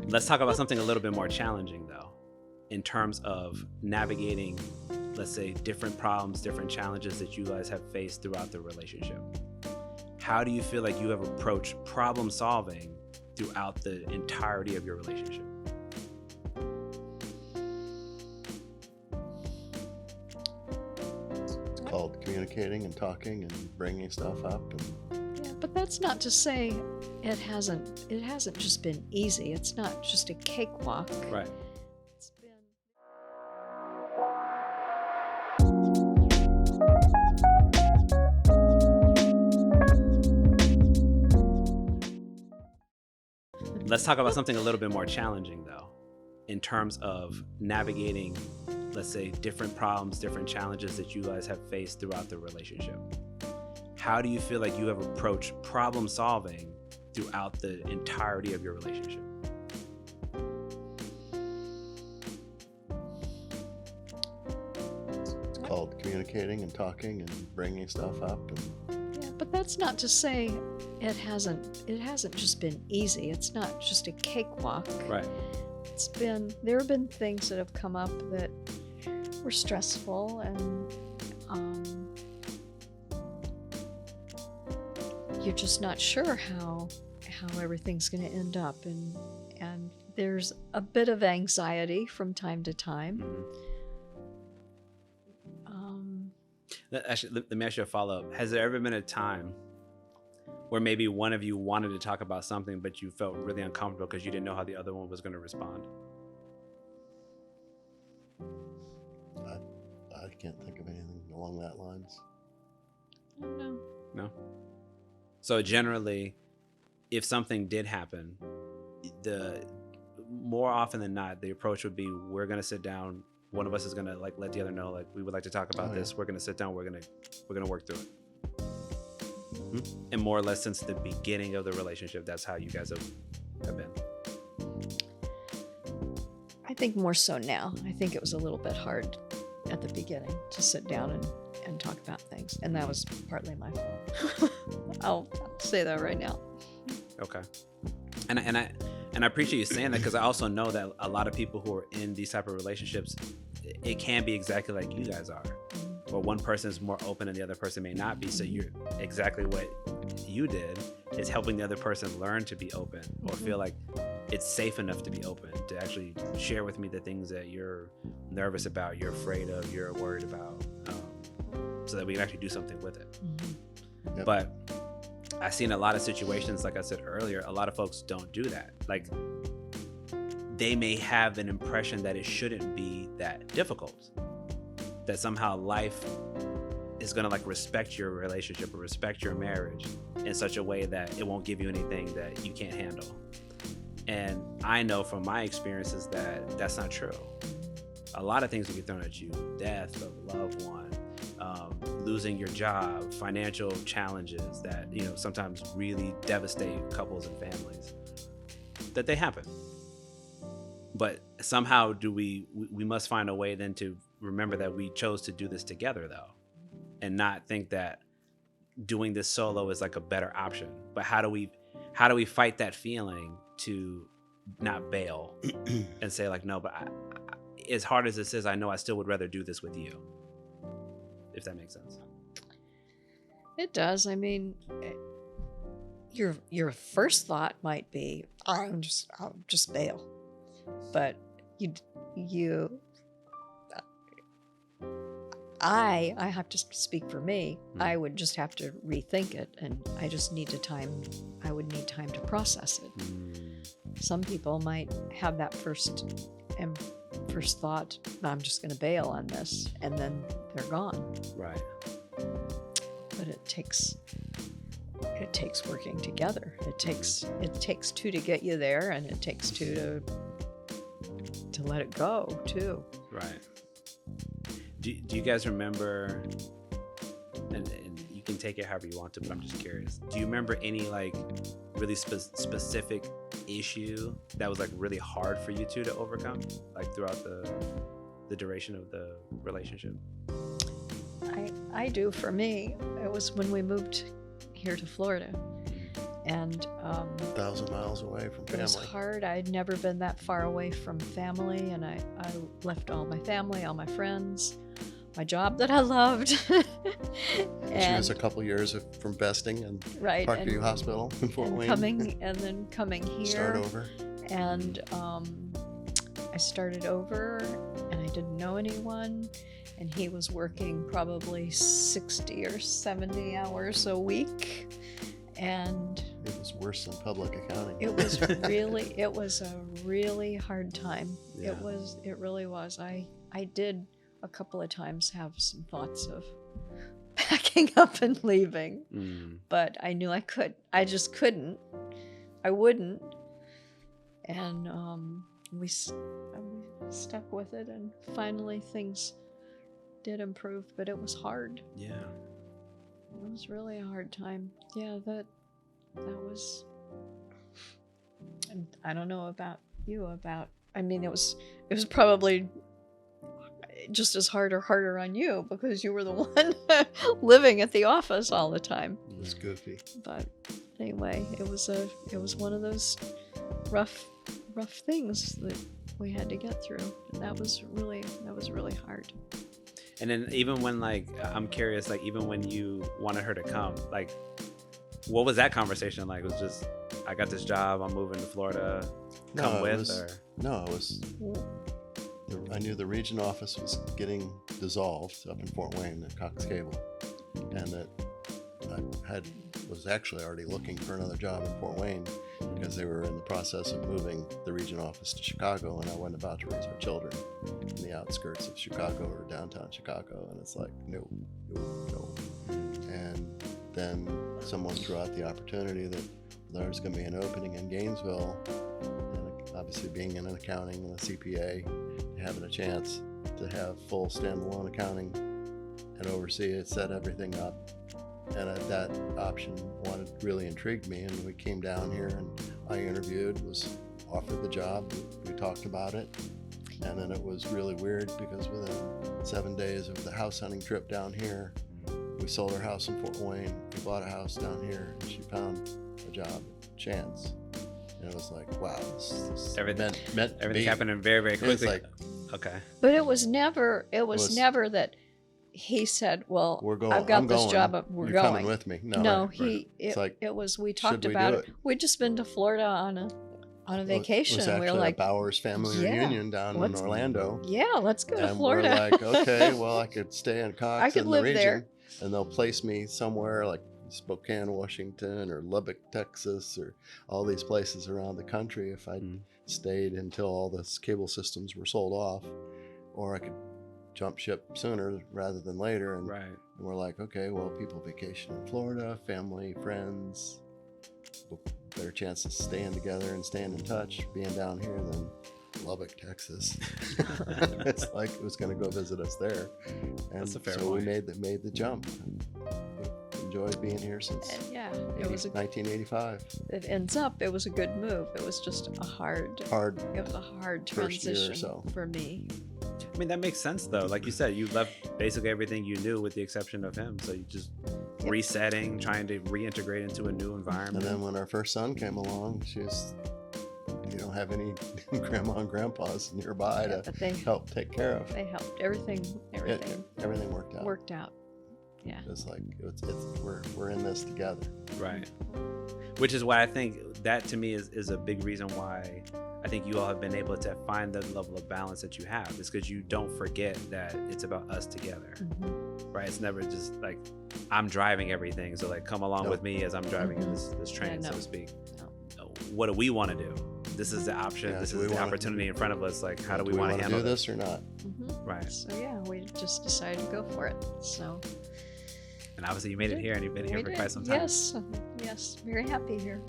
Let's talk about something a little bit more challenging, though, in terms of navigating, let's say, different problems, different challenges that you guys have faced throughout the relationship. How do you feel like you have approached problem solving throughout the entirety of your relationship? It's called communicating and talking and bringing stuff up. And Yeah, but that's not to say it hasn't just been easy. It's not just a cakewalk. Right. It's been Let's talk about something a little bit more challenging, though, in terms of navigating, let's say, different problems, different challenges that you guys have faced throughout the relationship. How do you feel like you have approached problem solving throughout the entirety of your relationship? it's called communicating and talking and bringing stuff up. And Yeah, but that's not to say it hasn't just been easy. It's not just a cakewalk. Right. There have been things that have come up that were stressful, and you're just not sure how everything's going to end up, and there's a bit of anxiety from time to time. Actually, let me ask you a follow-up. Has there ever been a time where maybe one of you wanted to talk about something, but you felt really uncomfortable because you didn't know how the other one was going to respond? I can't think of anything along that lines. No. No? So generally, if something did happen, more often than not, the approach would be, we're going to sit down. One of us is going to let the other know, like, we would like to talk about this. Yeah. We're going to sit down. We're going to work through it. And more or less since the beginning of the relationship, that's how you guys have been. I think more so now. I think it was a little bit hard at the beginning to sit down and talk about things, and that was partly my fault. I'll say that right now. Okay. And I appreciate you saying that, because I also know that a lot of people who are in these type of relationships, it can be exactly like you guys are, where one person is more open and the other person may not be. So you're exactly what you did is helping the other person learn to be open, or feel like it's safe enough to be open, to actually share with me the things that you're nervous about, you're afraid of, you're worried about, so that we can actually do something with it. Yep. But I've seen a lot of situations, like I said earlier, a lot of folks don't do that. Like, they may have an impression that it shouldn't be that difficult, that somehow life is going to respect your relationship or respect your marriage in such a way that it won't give you anything that you can't handle. And I know from my experiences that that's not true. A lot of things will be thrown at you: death of a loved one, losing your job, financial challenges that sometimes really devastate couples and families. That they happen. But somehow we must find a way then to remember that we chose to do this together, though, and not think that doing this solo is like a better option. But how do we fight that feeling to not bail and say, like, no, but as hard as this is, I know I still would rather do this with you, if that makes sense. It does. I mean, your first thought might be, I'll just bail, but I have to speak for me. I would just have to rethink it, and I just need I would need time to process it. Some people might have that first thought, I'm just going to bail on this, and then they're gone. Right. But it takes working together. It takes two to get you there, and it takes two to let it go too. Right. Do you guys remember, and you can take it however you want to, but I'm just curious, do you remember any really specific issue that was really hard for you two to overcome, throughout the duration of the relationship? I do. For me, it was when we moved here to Florida. And 1,000 miles away from it was family. hard. I'd never been that far away from family, and I left all my family, all my friends, my job that I loved. She was a couple years from vesting in right, Parkview Hospital in Fort and Wayne. then coming here. Start over. And I started over, and I didn't know anyone, and he was working probably 60 or 70 hours a week, and It was worse than public accounting. it was a really hard time. Yeah. It really was. I did a couple of times have some thoughts of packing up and leaving, but I knew I just couldn't. I wouldn't. And we stuck with it, and finally things did improve, but it was hard. Yeah. It was really a hard time. Yeah, that was. And I don't know about you. I mean, it was probably just as hard or harder on you because you were the one living at the office all the time. It was goofy. But anyway, it was one of those rough things that we had to get through, and that was really hard. And then even when, like, I'm curious, like, even when you wanted her to come, like, what was that conversation like? It was just, I got this job, I'm moving to Florida, come with, or? No, it was. I knew the region office was getting dissolved up in Fort Wayne at Cox Cable, and that I was actually already looking for another job in Fort Wayne because they were in the process of moving the region office to Chicago, and I wasn't about to raise our children in the outskirts of Chicago or downtown Chicago, and it's like, no. And then someone threw out the opportunity that there was going to be an opening in Gainesville, and obviously being in an accounting and a CPA, having a chance to have full standalone accounting and oversee it, set everything up. And that option really intrigued me, and we came down here and I interviewed, was offered the job, we talked about it, and then it was really weird because within 7 days of the house hunting trip down here, we sold our house in Fort Wayne, we bought a house down here, and she found a job at Chance. And it was like, wow, this Everything meant to everything be. happening very, very It was quickly. like, Okay. But it was never that he said, well, we're going. I've got I'm this going. job, we're You're going. coming with me. No, Right. It's like, it was, we talked should we about do it. it? We'd just been to Florida on a vacation. It was We actually were like, a Bowers family yeah, reunion down in let's- Orlando. yeah, let's go to And Florida. we're like, okay, well, I could stay in Cox I could in the live region, there. and they'll place me somewhere like Spokane, Washington, or Lubbock, Texas, or all these places around the country if I stayed until all the cable systems were sold off, or I could jump ship sooner rather than later. And, Right. and we're like, okay, well, people vacation in Florida, family, friends, better chance of staying together and staying in touch being down here than Lubbock, Texas. It's like it was going to go visit us there, and That's a fair so point. we made the jump. And we've enjoyed being here since And yeah, it was 1985. it ends up, it was a good move. It was just it was a hard First year or transition so. for me. I mean, that makes sense, though. Like you said, you left basically everything you knew with the exception of him. So you just Yep. resetting, trying to reintegrate into a new And environment. then when our first son came along, you don't have any grandma and grandpas nearby Yeah, to but they help take care of. they helped. Everything Everything worked out. worked out. Yeah. It's like we're in this together. Right. Which is why I think that to me is a big reason why I think you all have been able to find the level of balance that you have, is because you don't forget that it's about us together, right? It's never just like I'm driving everything, so like come along No. with me as I'm driving this train, Yeah, so no. to speak. What do we want to do? This is the option. Yeah, this do is we the wanna- opportunity in front of us. Like, how do we want want to to handle do this or not? Right. So yeah, we just decided to go for it. So And obviously, you made it here, and you've been here we for did. quite some time. Yes, very happy here.